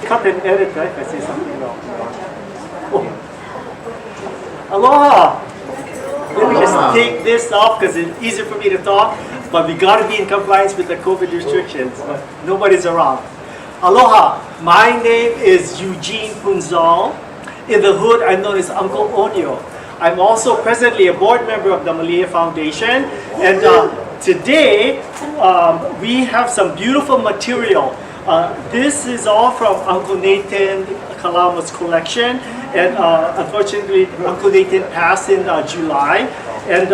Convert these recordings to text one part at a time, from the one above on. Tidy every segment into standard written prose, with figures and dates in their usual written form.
cut and edit, right? If I say something wrong. Oh. Aloha! Let me just take this off because it's easier for me to talk, but we got to be in compliance with the COVID restrictions. But nobody's around. Aloha! My name is Eugene Punzal. In the hood, I'm known as Uncle Onyo. I'm also presently a board member of the Malia Foundation, and today we have some beautiful material. This is all from Uncle Nathan Kalama's collection, and unfortunately Uncle Nathan passed in July. And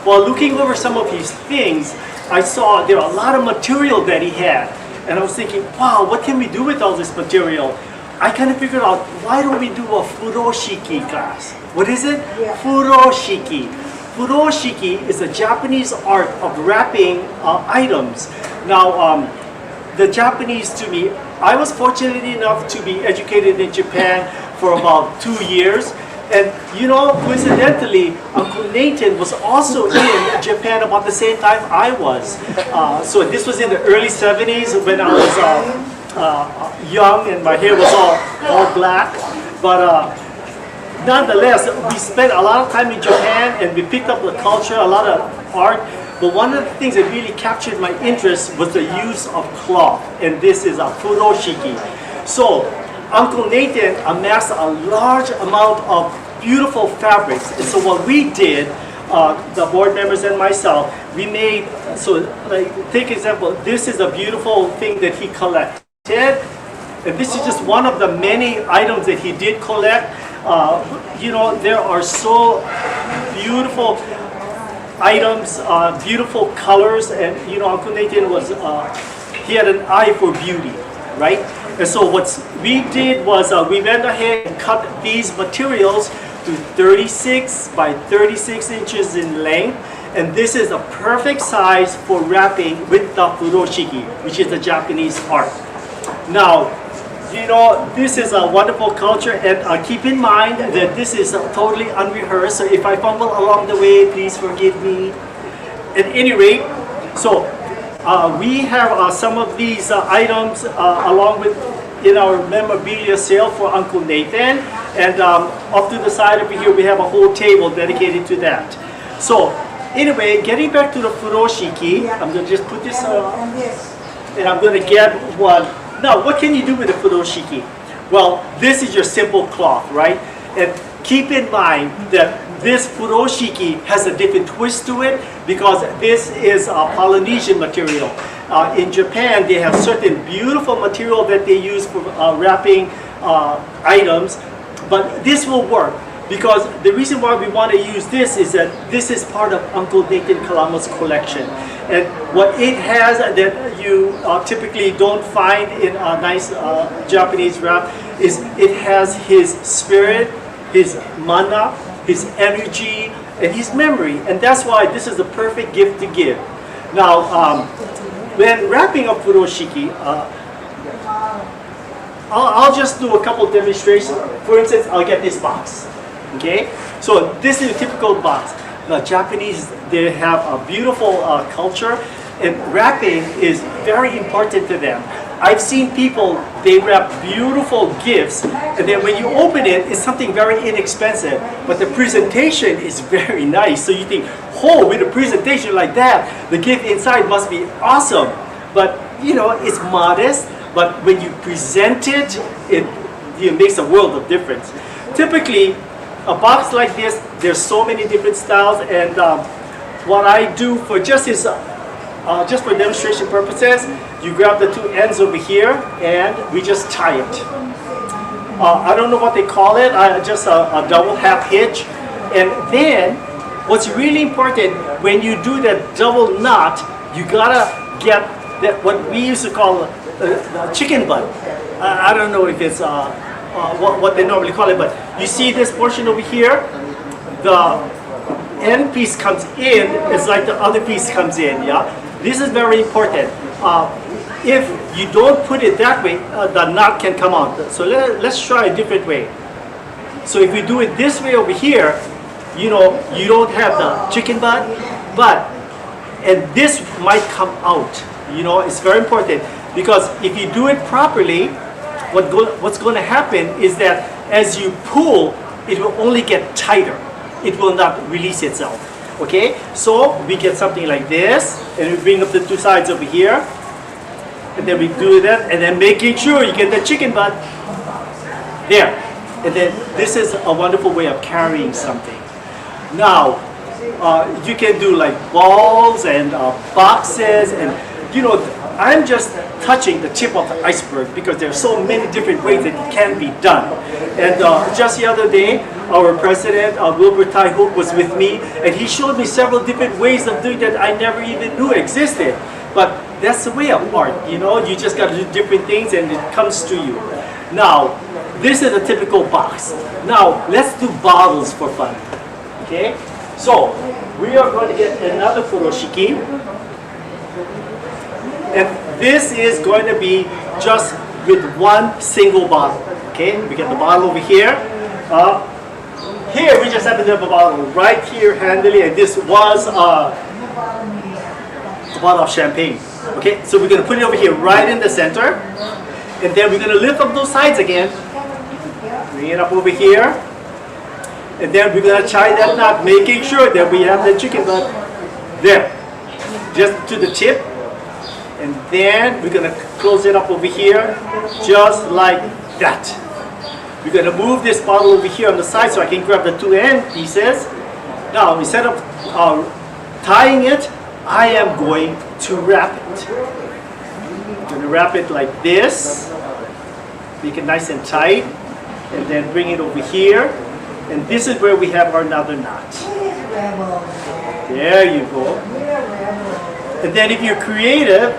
while looking over some of his things, I saw there are a lot of material that he had, and I was thinking, wow, what can we do with all this material? I kind of figured out, why don't we do a Furoshiki class? What is it? Yeah. Furoshiki. Furoshiki is a Japanese art of wrapping items. Now, the Japanese, to me, I was fortunate enough to be educated in Japan for about 2 years. And you know, coincidentally, Uncle Nathan was also in Japan about the same time I was. So this was in the early 70s when I was young and my hair was all black. But nonetheless, we spent a lot of time in Japan and we picked up the culture, a lot of art. But one of the things that really captured my interest was the use of cloth, and this is a Furoshiki. So Uncle Nathan amassed a large amount of beautiful fabrics, and so what we did, the board members and myself, we made, so like, take example, this is a beautiful thing that he collected, and this is just one of the many items that he did collect. You know, there are so beautiful items, beautiful colors, and you know, Uncle Nathan was, he had an eye for beauty, right? And so what we did was we went ahead and cut these materials to 36 by 36 inches in length, and this is a perfect size for wrapping with the Furoshiki, which is the Japanese art. Now, you know, this is a wonderful culture, and keep in mind that this is totally unrehearsed, so if I fumble along the way, please forgive me. At any rate, so we have some of these items along with in our memorabilia sale for Uncle Nathan, and up to the side over here we have a whole table dedicated to that. So anyway, getting back to the Furoshiki, I'm going to just put this and I'm going to get one. Now, what can you do with a Furoshiki? Well, this is your simple cloth, right? And keep in mind that this Furoshiki has a different twist to it because this is a Polynesian material. In Japan, they have certain beautiful material that they use for wrapping items, but this will work because the reason why we want to use this is that this is part of Uncle Nathan Kalama's collection. And what it has that you typically don't find in a nice Japanese wrap is it has his spirit, his mana, his energy, and his memory. And that's why this is the perfect gift to give. Now, when wrapping up Furoshiki, I'll just do a couple demonstrations. For instance, I'll get this box. Okay? So this is a typical box. The Japanese, they have a beautiful culture, and wrapping is very important to them. I've seen people, they wrap beautiful gifts, and then when you open it, it's something very inexpensive, but the presentation is very nice. So you think, oh, with a presentation like that, the gift inside must be awesome. But, you know, it's modest, but when you present it, it makes a world of difference. Typically, a box like this, there's so many different styles, and what I do for just for demonstration purposes, you grab the two ends over here and we just tie it. I don't know what they call it, just a double half hitch. And then what's really important, when you do that double knot, you gotta get that what we used to call the chicken butt. I don't know if it's what they normally call it, but you see this portion over here, the end piece comes in, it's like the other piece comes in, yeah? This is very important. If you don't put it that way, the knot can come out. So let's try a different way. So if you do it this way over here, you know, you don't have the chicken butt, and this might come out. You know, it's very important because if you do it properly, what's going to happen is that as you pull, it will only get tighter. It will not release itself. Okay, so we get something like this, and we bring up the two sides over here, and then we do that, and then making sure you get the chicken butt there. And then this is a wonderful way of carrying something. Now, you can do like balls and boxes, and you know, I'm just touching the tip of the iceberg because there are so many different ways that it can be done. And just the other day, our president, Wilbur Tai Hook, was with me, and he showed me several different ways of doing that I never even knew existed. But that's the way of art, you know, you just got to do different things and it comes to you. Now, this is a typical box. Now, let's do bottles for fun, okay? So, we are going to get another furoshiki. And this is going to be just with one single bottle, okay? We get the bottle over here. Here, we just happen to have a bottle right here handily, and this was a bottle of champagne. Okay, so we're going to put it over here right in the center, and then we're going to lift up those sides again, bring it up over here, and then we're going to tie that knot, making sure that we have the chicken butt there, just to the tip, and then we're going to close it up over here, just like that. We're going to move this bottle over here on the side so I can grab the two end pieces. Now, instead of tying it, I am going to wrap it. I'm going to wrap it like this, make it nice and tight, and then bring it over here. And this is where we have our another knot. There you go. And then if you're creative,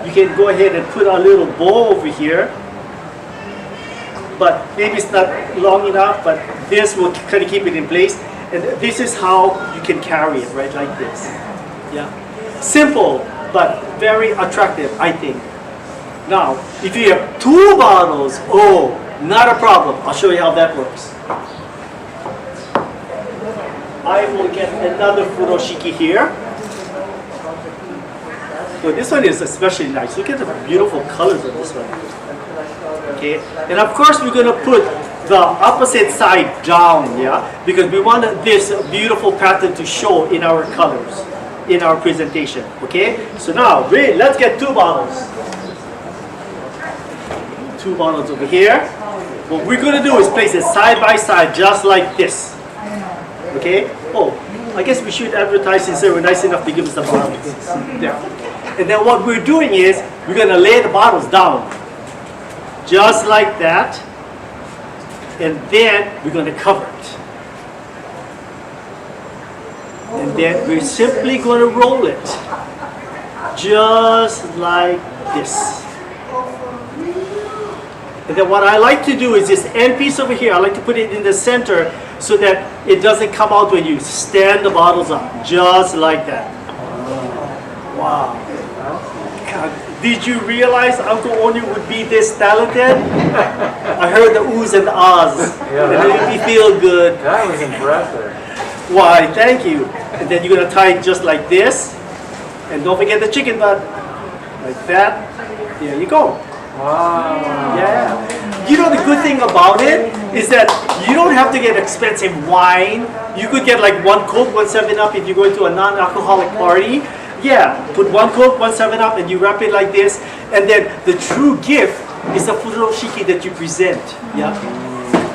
you can go ahead and put a little bow over here. But maybe it's not long enough, but this will kind of keep it in place. And this is how you can carry it, right, like this. Yeah. Simple, but very attractive, I think. Now, if you have two bottles, oh, not a problem. I'll show you how that works. I will get another furoshiki here. So this one is especially nice. Look at the beautiful colors of this one. Okay, and of course we're going to put the opposite side down, yeah, because we want this beautiful pattern to show in our colors, in our presentation. Okay, so now let's get two bottles. Two bottles over here. What we're going to do is place it side by side, just like this. Okay. Oh, I guess we should advertise since they were nice enough to give us the bottles. There. And then what we're doing is we're going to lay the bottles down. Just like that, and then we're going to cover it. And then we're simply going to roll it. Just like this. And then what I like to do is this end piece over here, I like to put it in the center so that it doesn't come out when you stand the bottles up. Just like that. Wow. God. Did you realize Uncle Oni would be this talented? I heard the oohs and the ahs. Yeah, and it made me feel good. That was impressive. Why, thank you. And then you're going to tie it just like this. And don't forget the chicken butt. Like that. There you go. Wow. Yeah. You know the good thing about it is that you don't have to get expensive wine. You could get like one Coke, one 7-Up if you're going to a non-alcoholic party. Yeah, put one Coke, one 7-Up, and you wrap it like this. And then the true gift is the furoshiki that you present. Yeah.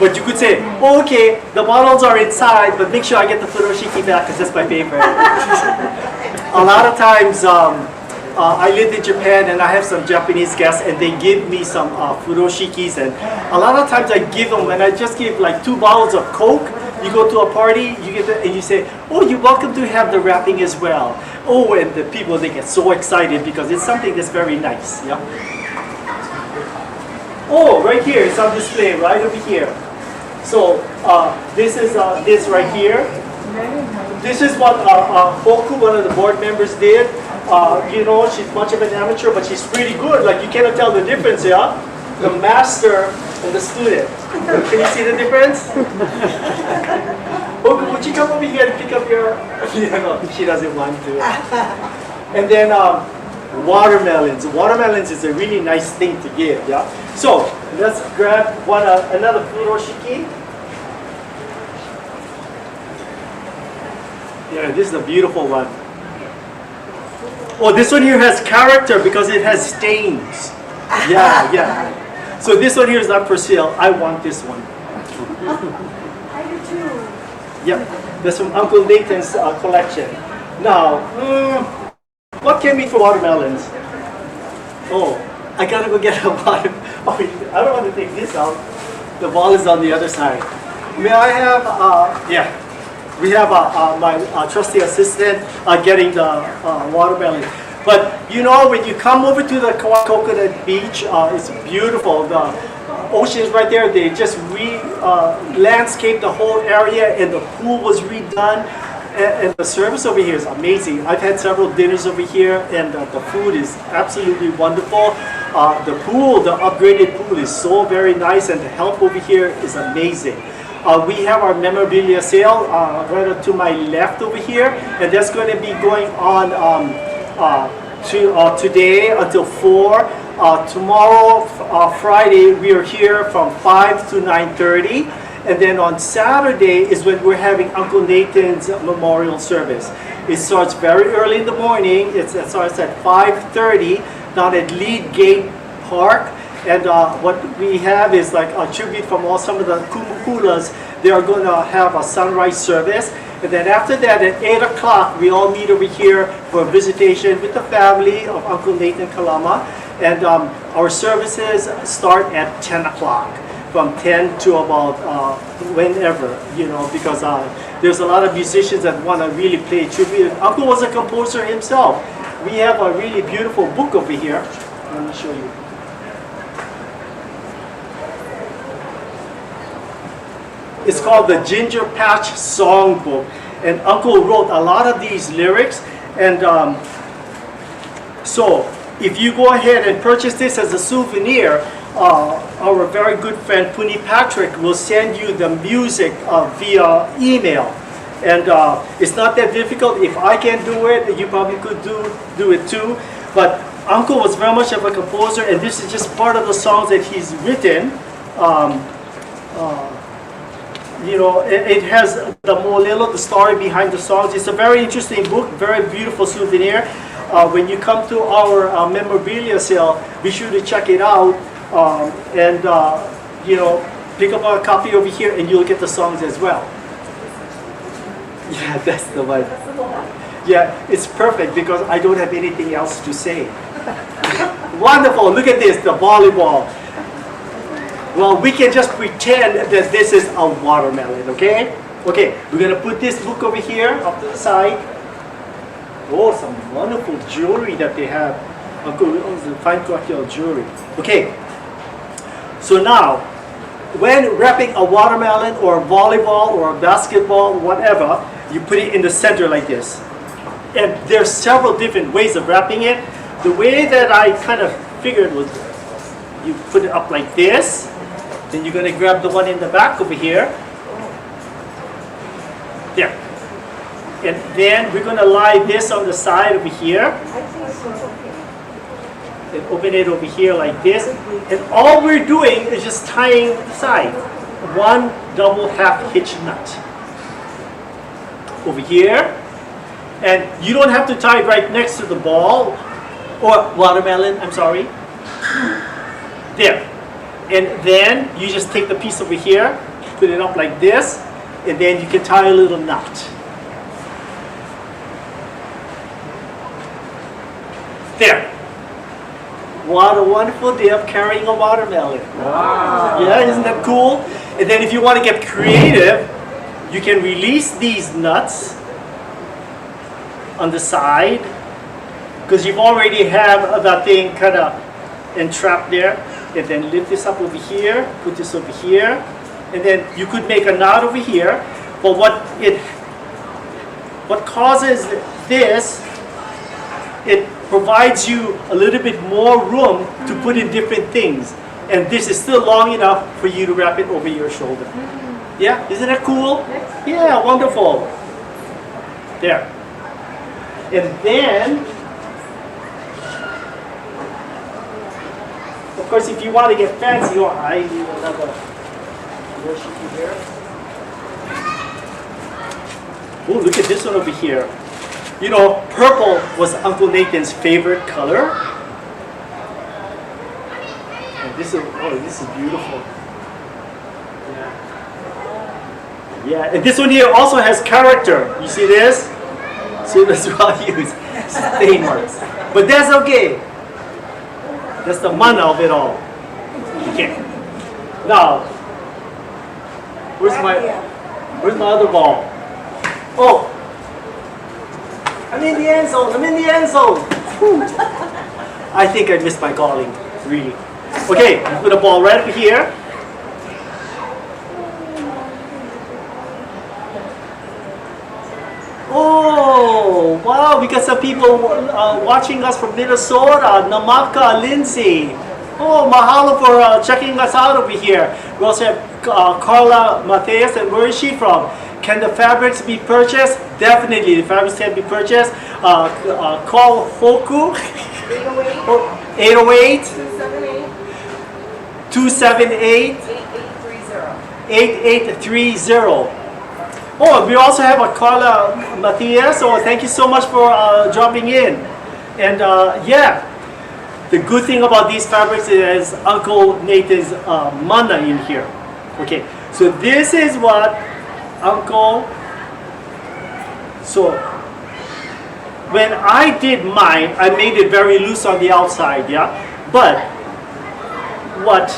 But you could say, oh, okay, the bottles are inside, but make sure I get the furoshiki back because that's my favorite. A lot of times, I lived in Japan and I have some Japanese guests and they give me some furoshikis, and a lot of times I give them, and I just give like 2 bottles of Coke. You go to a party, you get and you say, oh, you're welcome to have the wrapping as well. Oh, and the people, they get so excited because it's something that's very nice. Yeah. Oh, right here, it's on display, right over here. So this is this right here. This is what Hoku, one of the board members, did. You know, she's much of an amateur, but she's pretty good. Like, you cannot tell the difference, yeah? The master and the student. Can you see the difference? Hoku, would you come over here and pick up your... No, she doesn't want to. And then watermelons. Watermelons is a really nice thing to give, yeah? So let's grab another Furoshiki. Yeah, this is a beautiful one. Oh, this one here has character because it has stains. Yeah, yeah. So this one here is not for sale. I want this one. I do too. Yep, that's from Uncle Nathan's collection. Now, what can be for watermelons? Oh, I gotta go get a water. Oh, I don't want to take this out. The ball is on the other side. May I have, yeah. We have my trusty assistant getting the watermelon. But you know, when you come over to the Coconut Beach, it's beautiful. The ocean is right there. They just landscaped the whole area, and the pool was redone. And the service over here is amazing. I've had several dinners over here, and the food is absolutely wonderful. The pool, the upgraded pool, is so very nice, and the help over here is amazing. We have our memorabilia sale right up to my left over here, and that's going to be going on today until 4. Tomorrow, Friday, we are here from 5 to 9:30. And then on Saturday is when we're having Uncle Nathan's memorial service. It starts very early in the morning. It starts at 5:30 down at Lead Gate Park. And what we have is like a tribute from some of the Kumukulas. They are going to have a sunrise service. And then after that, at 8 o'clock, we all meet over here for a visitation with the family of Uncle Nathan Kalama. And our services start at 10 o'clock, from 10 to about whenever, you know, because there's a lot of musicians that want to really play tribute. Uncle was a composer himself. We have a really beautiful book over here. Let me show you. It's called the Ginger Patch Songbook, and Uncle wrote a lot of these lyrics. And so, if you go ahead and purchase this as a souvenir, our very good friend Puni Patrick will send you the music via email. And it's not that difficult. If I can do it, you probably could do it too. But Uncle was very much of a composer, and this is just part of the songs that he's written. You know, it has the molelo, the story behind the songs. It's a very interesting book, very beautiful souvenir. When you come to our memorabilia sale, be sure to check it out. And you know, pick up a copy over here and you'll get the songs as well. Yeah, that's the one. Yeah, it's perfect because I don't have anything else to say. Wonderful, look at this, the volleyball. Well, we can just pretend that this is a watermelon, okay? Okay, we're gonna put this book over here, up to the side. Oh, some wonderful jewelry that they have. Uncle owns a fine collection of jewelry. Okay. So now, when wrapping a watermelon or a volleyball or a basketball, whatever, you put it in the center like this. And there's several different ways of wrapping it. The way that I kind of figured was you put it up like this, then you're going to grab the one in the back over here. There. And then we're going to lie this on the side over here. And open it over here like this. And all we're doing is just tying the side. One double half hitch nut. Over here. And you don't have to tie it right next to the ball. Or watermelon, I'm sorry. There. And then you just take the piece over here, put it up like this, and then you can tie a little knot. There. What a wonderful day of carrying a watermelon. Wow. Yeah, isn't that cool? And then if you want to get creative, you can release these nuts on the side, because you've already have that thing kind of entrapped there. And then lift this up over here, put this over here, and then you could make a knot over here. But what causes this, it provides you a little bit more room to put in different things. And this is still long enough for you to wrap it over your shoulder. Yeah, isn't that cool? Yeah, wonderful. There. And then, of course, if you want to get fancy, oh, I need another Furoshiki here. Oh, look at this one over here. You know, purple was Uncle Nathan's favorite color. And this is beautiful. Yeah, and this one here also has character. You see this? So that's what I use. Stain marks. But that's okay. That's the mana of it all. Okay. Now, where's my other ball? Oh! I'm in the end zone. I'm in the end zone. Whew. I think I missed my calling. Really. Okay, put a ball right over here. Oh, wow, we got some people watching us from Minnesota. Namaka, Lindsay. Oh, mahalo for checking us out over here. We also have Carla Mateus, and where is she from? Can the fabrics be purchased? Definitely, the fabrics can be purchased. Call Hoku. 808 278 8830. Oh, we also have a Carla Matias, so thank you so much for dropping in. And yeah, the good thing about these fabrics is Uncle Nathan's mana in here. Okay, so this is what Uncle, so when I did mine, I made it very loose on the outside, yeah? But what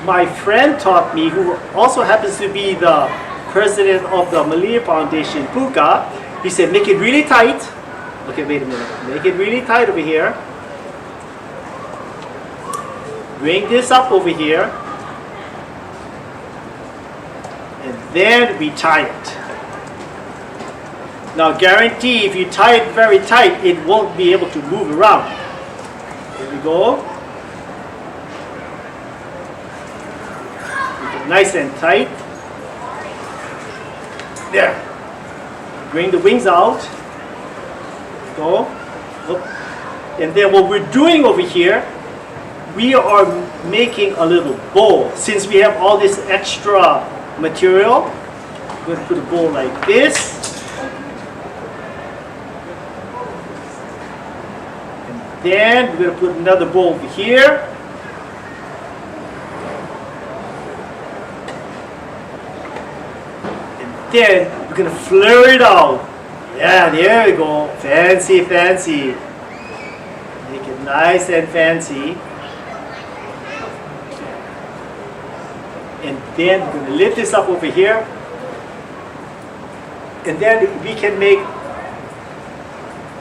my friend taught me, who also happens to be the president of the Malia Foundation, Puka, he said, make it really tight. Okay, wait a minute. Make it really tight over here. Bring this up over here. And then we tie it. Now guarantee if you tie it very tight, it won't be able to move around. Here we go. Make it nice and tight. There. Bring the wings out. Go. Look. And then what we're doing over here, we are making a little bowl. Since we have all this extra material, we're going to put a bowl like this. And then we're going to put another bowl over here. Then we're gonna flare it out. Yeah, there we go. Fancy, fancy. Make it nice and fancy. And then we're gonna lift this up over here. And then we can make,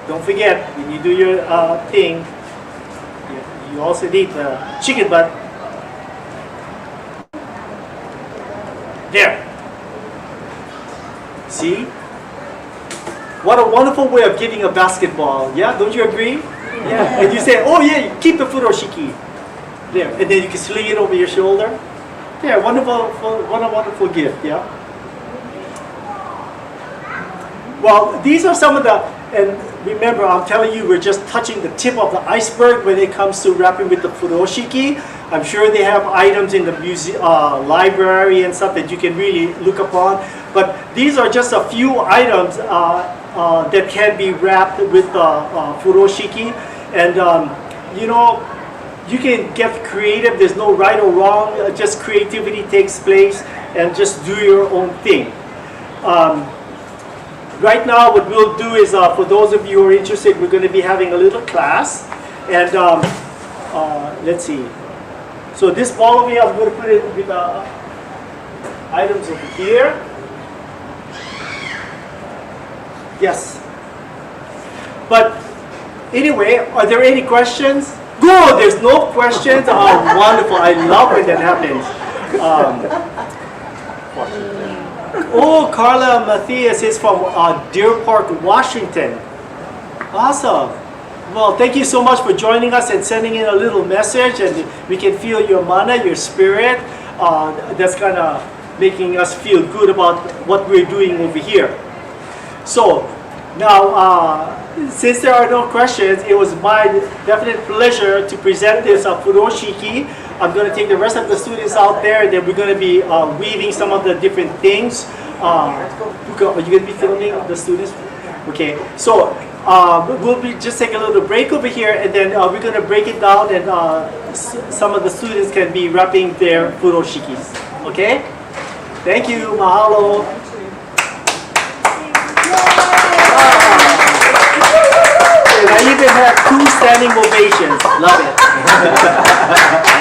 don't forget, when you do your thing, you also need the chicken butt. There. See? What a wonderful way of giving a basketball. Yeah, don't you agree? Yeah. And you say, oh yeah, keep the furoshiki. There. And then you can sling it over your shoulder. Yeah, wonderful, what a wonderful gift, yeah? Well, these are some of the, and remember, I'm telling you, we're just touching the tip of the iceberg when it comes to wrapping with the furoshiki. I'm sure they have items in the museum, library and stuff that you can really look upon. But these are just a few items that can be wrapped with furoshiki. And you know, you can get creative. There's no right or wrong. Just creativity takes place, and just do your own thing. Right now, what we'll do is, for those of you who are interested, we're going to be having a little class. And let's see. So this ball over here, I'm going to put it with items over here. Yes. But anyway, are there any questions? Good, there's no questions. Oh, wonderful. I love when that happens. Oh, Carla Matthias is from Deer Park, Washington. Awesome. Well, thank you so much for joining us and sending in a little message. And we can feel your mana, your spirit. That's kind of making us feel good about what we're doing over here. So, Now, since there are no questions, it was my definite pleasure to present this Furoshiki. I'm going to take the rest of the students out there, and then we're going to be weaving some of the different things. Are you going to be filming the students? Okay, so we'll be just take a little break over here, and then we're going to break it down, and some of the students can be wrapping their Furoshikis. Okay? Thank you. Mahalo. And I even have 2 standing ovations. Love it.